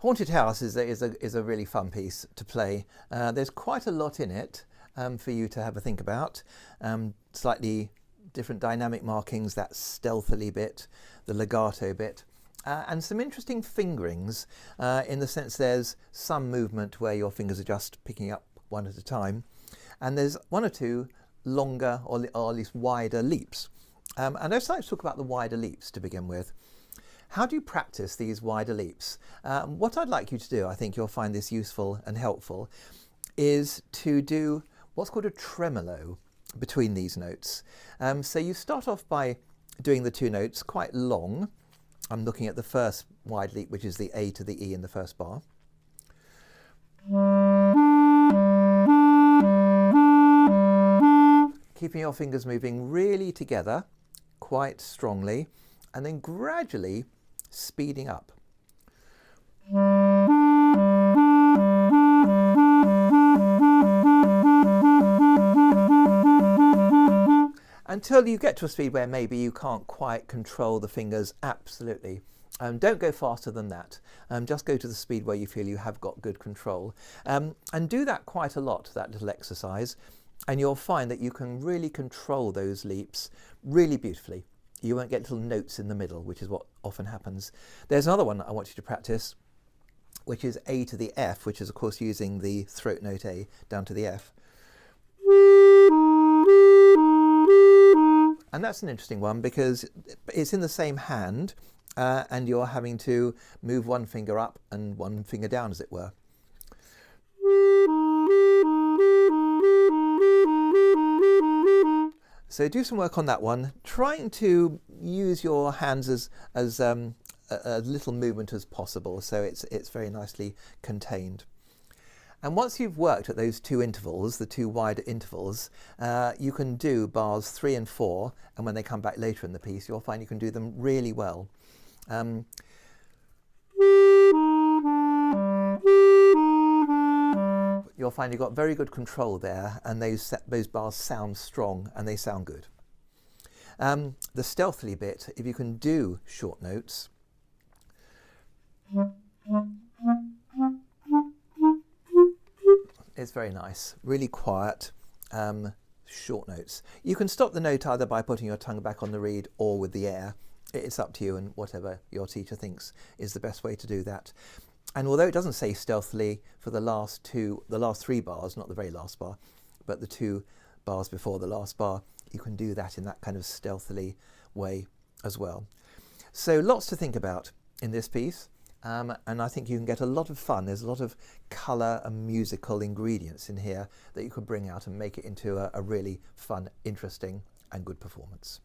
Haunted House is a really fun piece to play. There's quite a lot in it for you to have a think about. Slightly different dynamic markings, that stealthily bit, the legato bit, and some interesting fingerings in the sense there's some movement where your fingers are just picking up one at a time, and there's one or two longer or at least wider leaps. And I'd like to talk about the wider leaps to begin with. How do you practice these wider leaps? What I'd like you to do, I think you'll find this useful and helpful, is to do what's called a tremolo between these notes. So you start off by doing the two notes quite long. I'm looking at the first wide leap, which is the A to the E in the first bar. Keeping your fingers moving really together, quite strongly, and then gradually speeding up. Until you get to a speed where maybe you can't quite control the fingers absolutely. Don't go faster than that. Just go to the speed where you feel you have got good control. And do that quite a lot, that little exercise, and you'll find that you can really control those leaps really beautifully. You won't get little notes in the middle, which is what often happens. There's another one I want you to practice, which is A to the F, which is of course using the throat note A down to the F. And that's an interesting one because it's in the same hand and you're having to move one finger up and one finger down, as it were. So do some work on that one, trying to use your hands as little movement as possible, so it's very nicely contained. And once you've worked at those two intervals, the two wider intervals, you can do bars 3 and 4, and when they come back later in the piece, you'll find you can do them really well. You'll find you've got very good control there, and those bars sound strong and they sound good. The stealthily bit, if you can do short notes, it's very nice, really quiet, short notes. You can stop the note either by putting your tongue back on the reed or with the air. It's up to you and whatever your teacher thinks is the best way to do that. And although it doesn't say stealthily for the last 3 bars, not the very last bar, but the 2 bars before the last bar, you can do that in that kind of stealthily way as well. So lots to think about in this piece, and I think you can get a lot of fun. There's a lot of colour and musical ingredients in here that you could bring out and make it into a really fun, interesting and good performance.